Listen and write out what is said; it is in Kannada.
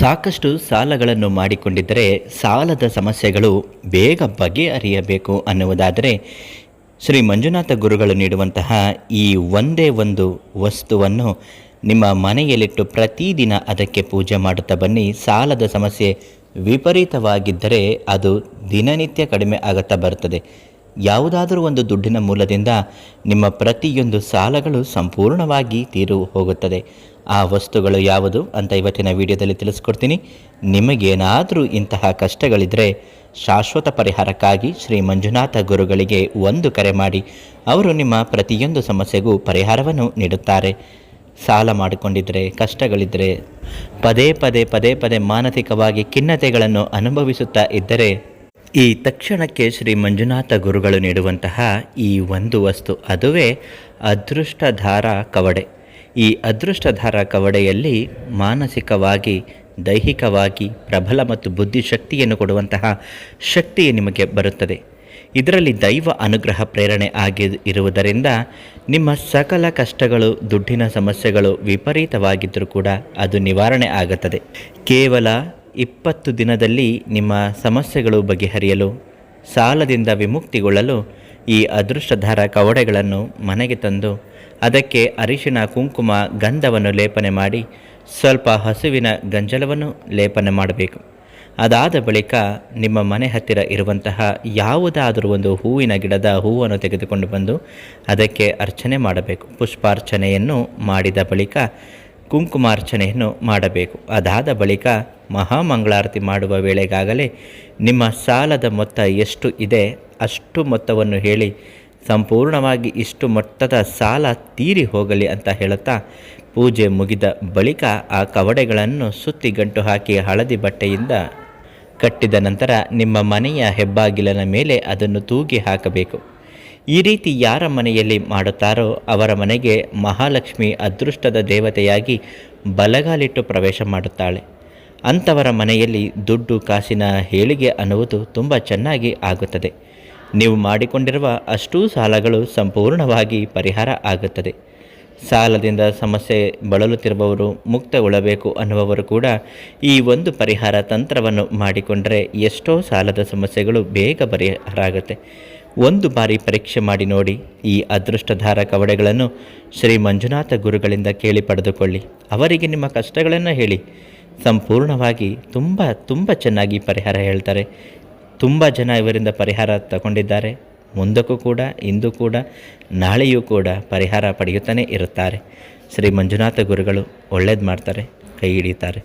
ಸಾಕಷ್ಟು ಸಾಲಗಳನ್ನು ಮಾಡಿಕೊಂಡಿದ್ದರೆ ಸಾಲದ ಸಮಸ್ಯೆಗಳು ಬೇಗ ಬಗೆಹರಿಯಬೇಕು ಅನ್ನುವುದಾದರೆ ಶ್ರೀ ಮಂಜುನಾಥ ಗುರುಗಳು ನೀಡುವಂತಹ ಈ ಒಂದೇ ಒಂದು ವಸ್ತುವನ್ನು ನಿಮ್ಮ ಮನೆಯಲ್ಲಿಟ್ಟು ಪ್ರತಿದಿನ ಅದಕ್ಕೆ ಪೂಜೆ ಮಾಡುತ್ತಾ ಬನ್ನಿ. ಸಾಲದ ಸಮಸ್ಯೆ ವಿಪರೀತವಾಗಿದ್ದರೆ ಅದು ದಿನನಿತ್ಯ ಕಡಿಮೆ ಆಗುತ್ತಾ ಬರುತ್ತದೆ. ಯಾವುದಾದರೂ ಒಂದು ದುಡ್ಡಿನ ಮೂಲದಿಂದ ನಿಮ್ಮ ಪ್ರತಿಯೊಂದು ಸಾಲಗಳು ಸಂಪೂರ್ಣವಾಗಿ ತೀರು ಹೋಗುತ್ತದೆ. ಆ ವಸ್ತುಗಳು ಯಾವುದು ಅಂತ ಇವತ್ತಿನ ವಿಡಿಯೋದಲ್ಲಿ ತಿಳಿಸ್ಕೊಡ್ತೀನಿ. ನಿಮಗೇನಾದರೂ ಇಂತಹ ಕಷ್ಟಗಳಿದ್ದರೆ ಶಾಶ್ವತ ಪರಿಹಾರಕ್ಕಾಗಿ ಶ್ರೀ ಮಂಜುನಾಥ ಗುರುಗಳಿಗೆ ಒಂದು ಕರೆ ಮಾಡಿ, ಅವರು ನಿಮ್ಮ ಪ್ರತಿಯೊಂದು ಸಮಸ್ಯೆಗೂ ಪರಿಹಾರವನ್ನು ನೀಡುತ್ತಾರೆ. ಸಾಲ ಮಾಡಿಕೊಂಡಿದ್ದರೆ, ಕಷ್ಟಗಳಿದ್ದರೆ, ಪದೇ ಪದೇ ಮಾನಸಿಕವಾಗಿ ಖಿನ್ನತೆಗಳನ್ನು ಅನುಭವಿಸುತ್ತಾ ಇದ್ದರೆ ಈ ತಕ್ಷಣಕ್ಕೆ ಶ್ರೀ ಮಂಜುನಾಥ ಗುರುಗಳು ನೀಡುವಂತಹ ಈ ಒಂದು ವಸ್ತು, ಅದುವೇ ಅದೃಷ್ಟಧಾರ ಕವಡೆ. ಈ ಅದೃಷ್ಟಧಾರ ಕವಡೆಯಲ್ಲಿ ಮಾನಸಿಕವಾಗಿ, ದೈಹಿಕವಾಗಿ ಪ್ರಬಲ ಮತ್ತು ಬುದ್ಧಿಶಕ್ತಿಯನ್ನು ಕೊಡುವಂತಹ ಶಕ್ತಿ ನಿಮಗೆ ಬರುತ್ತದೆ. ಇದರಲ್ಲಿ ದೈವ ಅನುಗ್ರಹ ಪ್ರೇರಣೆ ಇರುವುದರಿಂದ ನಿಮ್ಮ ಸಕಲ ಕಷ್ಟಗಳು, ದುಡ್ಡಿನ ಸಮಸ್ಯೆಗಳು ವಿಪರೀತವಾಗಿದ್ದರೂ ಕೂಡ ಅದು ನಿವಾರಣೆ ಆಗುತ್ತದೆ. ಕೇವಲ 20 ದಿನದಲ್ಲಿ ನಿಮ್ಮ ಸಮಸ್ಯೆಗಳು ಬಗೆಹರಿಯಲು, ಸಾಲದಿಂದ ವಿಮುಕ್ತಿಗೊಳ್ಳಲು ಈ ಅದೃಷ್ಟಧಾರ ಕವಡೆಗಳನ್ನು ಮನೆಗೆ ತಂದು ಅದಕ್ಕೆ ಅರಿಶಿನ, ಕುಂಕುಮ, ಗಂಧವನ್ನು ಲೇಪನೆ ಮಾಡಿ ಸ್ವಲ್ಪ ಹಸುವಿನ ಗಂಜಲವನ್ನು ಲೇಪನೆ ಮಾಡಬೇಕು. ಅದಾದ ಬಳಿಕ ನಿಮ್ಮ ಮನೆ ಹತ್ತಿರ ಇರುವಂತಹ ಯಾವುದಾದರೂ ಒಂದು ಹೂವಿನ ಗಿಡದ ಹೂವನ್ನು ತೆಗೆದುಕೊಂಡು ಬಂದು ಅದಕ್ಕೆ ಅರ್ಚನೆ ಮಾಡಬೇಕು. ಪುಷ್ಪಾರ್ಚನೆಯನ್ನು ಮಾಡಿದ ಬಳಿಕ ಕುಂಕುಮಾರ್ಚನೆಯನ್ನು ಮಾಡಬೇಕು. ಅದಾದ ಬಳಿಕ ಮಹಾಮಂಗಳಾರತಿ ಮಾಡುವ ವೇಳೆಗಾಗಲೇ ನಿಮ್ಮ ಸಾಲದ ಮೊತ್ತ ಎಷ್ಟು ಇದೆ ಅಷ್ಟು ಮೊತ್ತವನ್ನು ಹೇಳಿ, ಸಂಪೂರ್ಣವಾಗಿ ಇಷ್ಟು ಮೊತ್ತದ ಸಾಲ ತೀರಿ ಹೋಗಲಿ ಅಂತ ಹೇಳುತ್ತಾ ಪೂಜೆ ಮುಗಿದ ಬಳಿಕ ಆ ಕವಡೆಗಳನ್ನು ಸುತ್ತಿ ಗಂಟು ಹಾಕಿ ಹಳದಿ ಬಟ್ಟೆಯಿಂದ ಕಟ್ಟಿದ ನಂತರ ನಿಮ್ಮ ಮನೆಯ ಹೆಬ್ಬಾಗಿಲಿನ ಮೇಲೆ ಅದನ್ನು ತೂಗಿ ಹಾಕಬೇಕು. ಈ ರೀತಿ ಯಾರ ಮನೆಯಲ್ಲಿ ಮಾಡುತ್ತಾರೋ ಅವರ ಮನೆಗೆ ಮಹಾಲಕ್ಷ್ಮಿ ಅದೃಷ್ಟದ ದೇವತೆಯಾಗಿ ಬಲಗಾಲಿಟ್ಟು ಪ್ರವೇಶ ಮಾಡುತ್ತಾಳೆ. ಅಂಥವರ ಮನೆಯಲ್ಲಿ ದುಡ್ಡು ಕಾಸಿನ ಏಳಿಗೆ ಅನ್ನುವುದು ತುಂಬ ಚೆನ್ನಾಗಿ ಆಗುತ್ತದೆ. ನೀವು ಮಾಡಿಕೊಂಡಿರುವ ಅಷ್ಟೂ ಸಾಲಗಳು ಸಂಪೂರ್ಣವಾಗಿ ಪರಿಹಾರ ಆಗುತ್ತದೆ. ಸಾಲದಿಂದ ಸಮಸ್ಯೆ ಬಳಲುತ್ತಿರುವವರು, ಮುಕ್ತಗೊಳ್ಳಬೇಕು ಅನ್ನುವವರು ಕೂಡ ಈ ಒಂದು ಪರಿಹಾರ ತಂತ್ರವನ್ನು ಮಾಡಿಕೊಂಡರೆ ಎಷ್ಟೋ ಸಾಲದ ಸಮಸ್ಯೆಗಳು ಬೇಗ ಪರಿಹಾರ ಆಗುತ್ತೆ. ಒಂದು ಬಾರಿ ಪರೀಕ್ಷೆ ಮಾಡಿ ನೋಡಿ. ಈ ಅದೃಷ್ಟಧಾರ ಕವಡೆಗಳನ್ನು ಶ್ರೀ ಮಂಜುನಾಥ ಗುರುಗಳಿಂದ ಕೇಳಿ ಪಡೆದುಕೊಳ್ಳಿ. ಅವರಿಗೆ ನಿಮ್ಮ ಕಷ್ಟಗಳನ್ನು ಹೇಳಿ, ಸಂಪೂರ್ಣವಾಗಿ ತುಂಬ ಚೆನ್ನಾಗಿ ಪರಿಹಾರ ಹೇಳ್ತಾರೆ. ತುಂಬ ಜನ ಇವರಿಂದ ಪರಿಹಾರ ತಗೊಂಡಿದ್ದಾರೆ. ಮುಂದಕ್ಕೂ ಕೂಡ, ಇಂದು ಕೂಡ, ನಾಳೆಯೂ ಕೂಡ ಪರಿಹಾರ ಪಡೆಯುತ್ತಾನೆ ಇರುತ್ತಾರೆ. ಶ್ರೀ ಮಂಜುನಾಥ ಗುರುಗಳು ಒಳ್ಳೇದು ಮಾಡ್ತಾರೆ, ಕೈ ಹಿಡಿಯುತ್ತಾರೆ.